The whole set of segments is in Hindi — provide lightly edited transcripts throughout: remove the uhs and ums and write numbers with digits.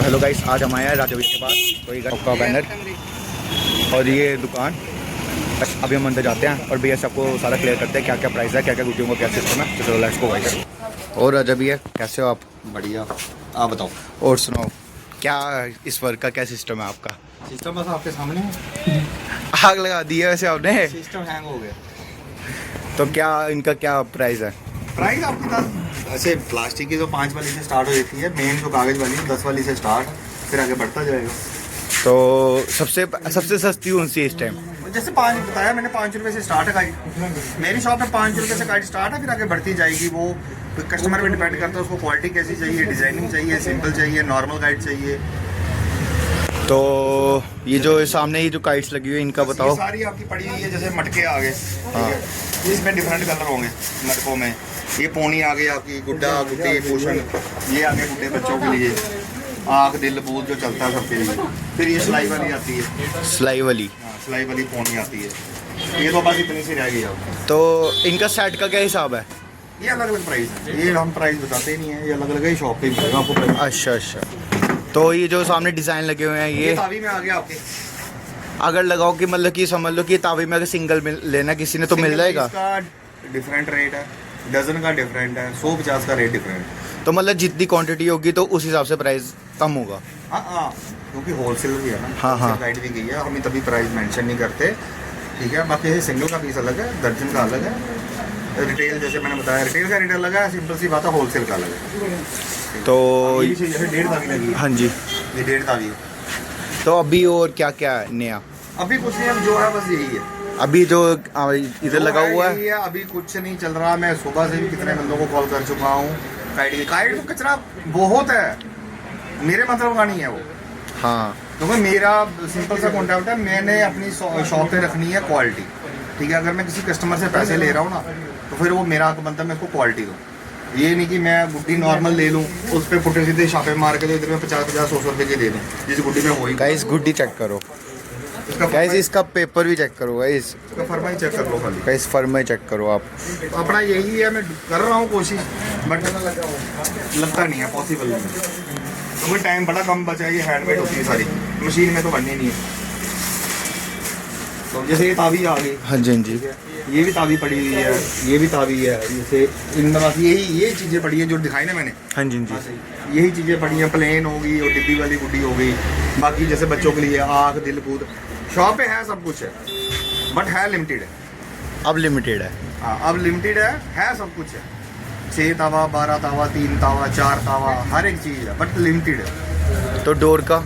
हेलो गाइस, आज हम आए हैं राजा के पास। तो ये का बैनर और ये दुकान। अभी हम अंदर जाते हैं और भैया सबको सारा क्लियर करते हैं क्या क्या प्राइस है, क्या क्या गुड्डियों का क्या सिस्टम है। तो चलो लेट्स गो गाइस। और राजा भैया कैसे हो आप? बढ़िया, आप बताओ। और सुनाओ, क्या इस वर्क का क्या सिस्टम है आपका? सिस्टम बस आपके सामने है। आग लगा दी है वैसे आपने। सिस्टम हैंग हो गया। तो क्या इनका क्या प्राइस है? प्राइस आपके पास ऐसे प्लास्टिक की तो 5 वाली से स्टार्ट हो जाती है, मेन जो कागज़ वाली 10 वाली से स्टार्ट, फिर आगे बढ़ता जाएगा। तो सबसे सस्ती कौन सी इस टाइम? जैसे 5 बताया मैंने, 5 रुपये से स्टार्ट है गाइड। मेरी शॉप में 5 रुपये से गाइड स्टार्ट है, फिर आगे बढ़ती जाएगी। वो कस्टमर पे डिपेंड करता है, उसको क्वालिटी कैसी चाहिए, डिजाइनिंग चाहिए, सिंपल चाहिए, नॉर्मल गाइड चाहिए। तो ये जो सामने ये जो काइट्स लगी हुई है इनका बताओ। सारी आपकी पड़ी हुई है, जैसे मटके आ गए, हाँ। इसमें डिफरेंट कलर होंगे मटकों में। ये पोनी आ गई आपकी, गुड्डा गुड्डी पोषण, ये आ गए गुड्डे बच्चों के लिए, आँख दिल बूद जो चलता है सबके लिए। फिर ये सिलाई वाली आती है, सिलाई वाली। हाँ, सिलाई वाली पोनी आती है। ये तो बस इतनी सी रह गई अब। तो इनका सेट का क्या हिसाब है? ये अलग अलग प्राइस है, ये हम प्राइस बताते नहीं है, ये अलग अलग ही शॉप पे मिलेगा आपको प्राइस। अच्छा अच्छा। तो ये जो सामने डिज़ाइन लगे हुए हैं ये तावी में आ गया आपके। अगर लगाओ कि मतलब कि समझ लो कि तावी में अगर सिंगल लेना किसी ने तो मिल जाएगा? इसका डिफरेंट रेट है, डजन का डिफरेंट है, 150 का रेट डिफरेंट। तो मतलब जितनी क्वांटिटी होगी तो उस हिसाब से प्राइस कम होगा। हाँ हाँ, क्योंकि होलसेल भी है ना। हाँ, हाँ। गाइड भी गई है, हम तभी प्राइस मेंशन नहीं करते, ठीक है। बाकी ये सिंगल का पीस अलग है, दर्जन का अलग है। रिटेल जैसे मैंने बताया, रिटेल का रेट अलग है, सिंपल सी बात है, होलसेल का अलग है। तो ये भी जैसे 1.5 तावी लगी है। हाँ जी। ये 1.5 तावी है। तो अभी और क्या क्या है नया? अभी कुछ नहीं, अब जो है बस यही है। अभी जो इधर लगा हुआ है अभी कुछ नहीं चल रहा। मैं सुबह से भी कितने बंदों को कॉल कर चुका हूँ। काइट तो कचरा बहुत है, मेरे मतलब का नहीं है वो। हाँ, क्योंकि मेरा सिंपल सा कॉन्टेक्ट है, मैंने अपनी शॉप पे रखनी है क्वालिटी, ठीक है। अगर मैं किसी कस्टमर से पैसे ले रहा हूँ ना, तो फिर वो मेरा हक बनता है मैं उसको क्वालिटी दूँ। ये नहीं कि मैं गुड्डी नॉर्मल ले लूँ, उस पर पुट्टे सीधे छापे मार के तो इधर में 50-50, 100 रुपये की दे दूँ, जिस गुड्डी में होगी। गाइस गुड्डी चेक करो गाइस, इसका पेपर भी चेक करो गाइस, इसका फरमा ही चेक कर लो खाली। गाइस फर्मा चेक करो आप। अपना यही है, मैं कर रहा हूँ कोशिश, बट लगता नहीं है, पॉसिबल नहीं है, क्योंकि टाइम बड़ा कम बचा है। ये हैंडमेड होती है सारी, मशीन में तो बननी नहीं है। तो जैसे ये तावी आ गई, हाँ जी हाँ जी। ये भी तावी पड़ी हुई है, ये भी तावी है। जैसे इनमें बस ये चीज़ें पड़ी हैं जो दिखाई ना मैंने, हाँ जी हाँ जी। यही चीज़ें पड़ी हैं। प्लेन होगी और डिब्बी वाली गुड्डी हो गई। बाकी जैसे बच्चों के लिए आँख दिल बूद, शॉप पे है, सब कुछ है, बट है लिमिटेड है। अब लिमिटेड है। हाँ, अब लिमिटेड है सब कुछ है। 6 तावा, 12 तावा, 3 तावा, 4 तावा, हर एक चीज़ है, बट लिमिटेड है। तो डोर का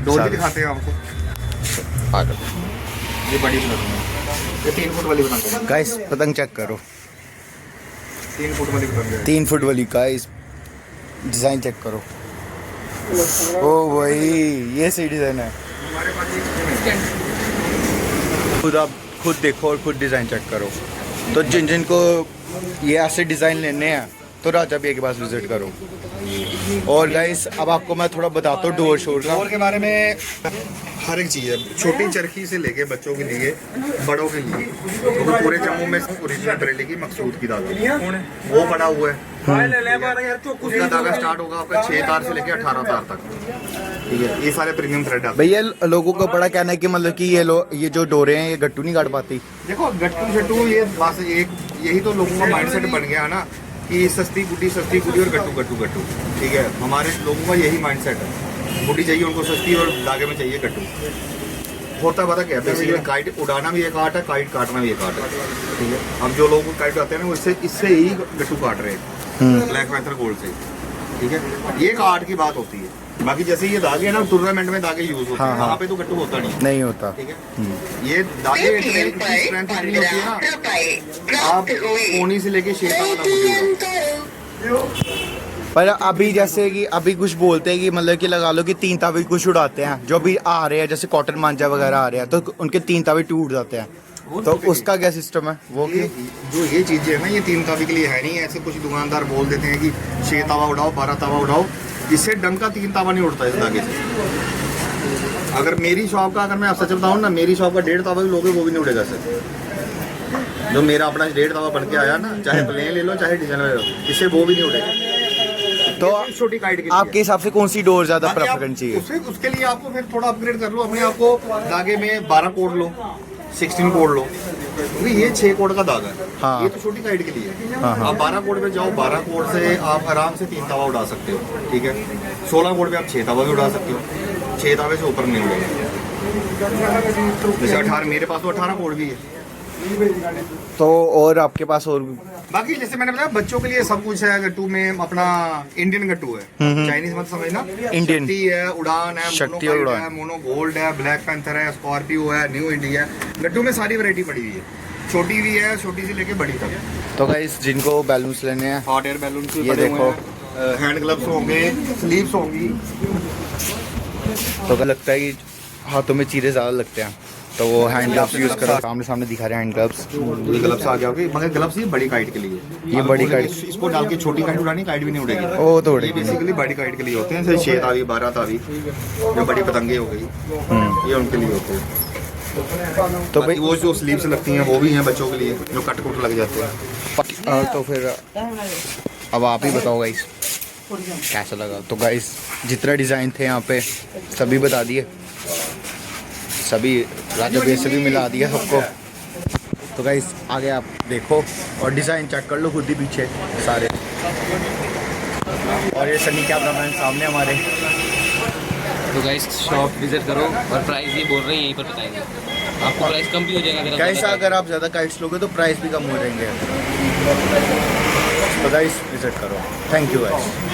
डोर भी दिखाते हैं आपको। आगे ये बड़ी बनाते हैं, ये 3 फुट वाली बनाते हैं। गाइस पतंग चेक करो, 3 फुट वाली पतंग है। 3 फुट वाली। गाइस डिज़ाइन चेक करो। ओ भाई ये सही डिज़ाइन है। हमारे पास ये चीज़ें हैं। खुद आप खुद देखो और खुद डिज़ाइन चेक करो। तो जिन जिन को ये ऐसे डिज़ाइन लेने हैं तो राजा भैया के पास विज़िट करो। और गाइस अब आपको मैं थोड़ा बताता हूँ डोर शोर का। डोर के बारे में हर एक चीज़ है, छोटी चरखी से लेके बच्चों के लिए, बड़ों के लिए। तो पूरे जम्मू में ओरिजिनल बरेली की मकसूद की धागा वो पड़ा हुआ है। उसका धागा स्टार्ट होगा आपका 6 तार से लेके 18 तार तक, ठीक है। ये सारे प्रीमियम थ्रेड आते हैं। भैया लोगों का बड़ा कहना है कि मतलब कि ये जो डोरे हैं ये गट्टू नहीं काट पाती। देखो गट्टू शट्टू ये बस एक यही तो लोगों का माइंडसेट बन गया ना कि सस्ती गुड्डी और गट्टू, ठीक है। हमारे लोगों का यही माइंडसेट है, गुड्डी चाहिए उनको सस्ती और धागे में चाहिए गट्टू। होता पता क्या है, बेसिकली काइट उड़ाना भी एक आर्ट है, काइट काटना भी एक आर्ट है, ठीक है। अब जो लोग काइट आते हैं ना, वो इससे ही गट्टू काट रहे हैं, ब्लैक पैंथर गोल्ड से, ठीक है। ये एक आर्ट की बात होती है। बाकी जैसे ये धागे है ना, टूर्नामेंट में धागे यूज होते हैं, वहाँ पे तो गट्टू होता नहीं होता, ठीक है। ये धागे इतनी स्ट्रेंथ इतनी होती है ना, आप कोनी से लेके 6 तक। पर अभी जैसे कि अभी कुछ बोलते हैं कि मतलब कि लगा लो कि 3 तावे कुछ उड़ाते हैं जो भी आ रहे हैं, जैसे कॉटन मांझा वगैरह आ रहे हैं, तो उनके 3 तावे टूट जाते हैं। तो उसका क्या सिस्टम है? वो जो ये चीज़ें है ना, ये 3 तावे के लिए है नहीं। ऐसे कुछ दुकानदार बोल देते हैं कि 6 तावा उड़ाओ, 12 तावा उड़ाओ, इससे डंग का 3 तावा नहीं उड़ता इस धागे से। अगर मेरी शॉप का, अगर मैं आप सच बताऊँ ना, मेरी शॉप का 1.5 तावा भी लोगे वो भी नहीं उड़ेगा सर। जो मेरा अपना 1.5 तावा बन के आया ना, चाहे प्लेन ले लो चाहे डिजाइन ले लो, इससे वो भी नहीं उड़ेगा। तो ये छोटी काइट के लिए आपके हिसाब से कौन सी डोर ज्यादा बाकी प्रेफर आप करनी चाहिए? उसके लिए आपको फिर थोड़ा अपग्रेड कर लो, अपने आप को धागे में 12 कोड लो, 16 कोड लो, क्योंकि ये 6 कोड का धागा है। हाँ। ये तो छोटी काइट के लिए है। हाँ, हाँ। आप 12 कोड पे जाओ, 12 कोड से आप आराम से 3 तवा उड़ा सकते हो, ठीक है। 16 कोड पे आप 6 तवा भी उड़ा सकते हो, 6 तवे से ऊपर नहीं उड़ेगा। जैसे 18, मेरे पास तो 18 कोड भी है। तो और आपके पास और बाकी जैसे मैंने बताया बच्चों के लिए सब कुछ है। गट्टू में अपना इंडियन गट्टू है, चाइनीज मत समझना। इंडियन। शक्ति है, उड़ान है, शक्ति मोनो और काइट उड़ान। है, मोनो गोल्ड है, ब्लैक पैंथर है, स्कॉर्पियो है, न्यू इंडिया है। गट्टू में सारी वैरायटी पड़ी हुई है, छोटी भी है, छोटी से लेके बड़ी तक। तो गाइस जिनको बैलून्स लेने हैं हॉट एयर बैलून ये देखो। हैंड ग्लव्स होंगे, स्लीव्स होंगी। तो लगता है कि हाथों में चीरे ज्यादा लगते हैं, तो वो हैंड ग्लव्स यूज करो। सामने सामने दिखा रहे हैं हैंड ग्लव्स। ये ग्लव्स आ गया होगी, मगर ग्लव्स ये बड़ी काइट के लिए। ये बड़ी काइट। इसको डाल के छोटी काइट उड़ानी, काइट भी नहीं उड़ेगी। ओ तो ये उड़ेगी। बेसिकली बड़ी काइट के लिए होते हैं, जैसे 6 तावी, 12 तावी, जो बड़ी पतंगे हो गई, ये उनके लिए होते हैं। तो तो भाई वो जो स्लीव्स लगती हैं वो भी हैं बच्चों के लिए, जो कट कुट लग जाते हैं। तो फिर अब आप ही बताओ गाइस कैसा लगा। तो गाइस जितना डिज़ाइन थे यहाँ पे सभी बता दिए, सभी राजा भैया से भी मिला दिया सबको। तो गाइस आगे आप देखो और डिज़ाइन चेक कर लो खुद ही पीछे सारे। और ये सनी कैमरामैन सामने हमारे। तो गाइस शॉप विजिट करो और प्राइस भी बोल रहे हैं यहीं पर बताएंगे आपको। प्राइस कम भी हो जाएगा अगर आप गाइस ज़्यादा अगर आप ज़्यादा काइट्स लोगे तो प्राइस भी कम हो जाएंगे। तो गाइस विजिट करो। Thank you guys.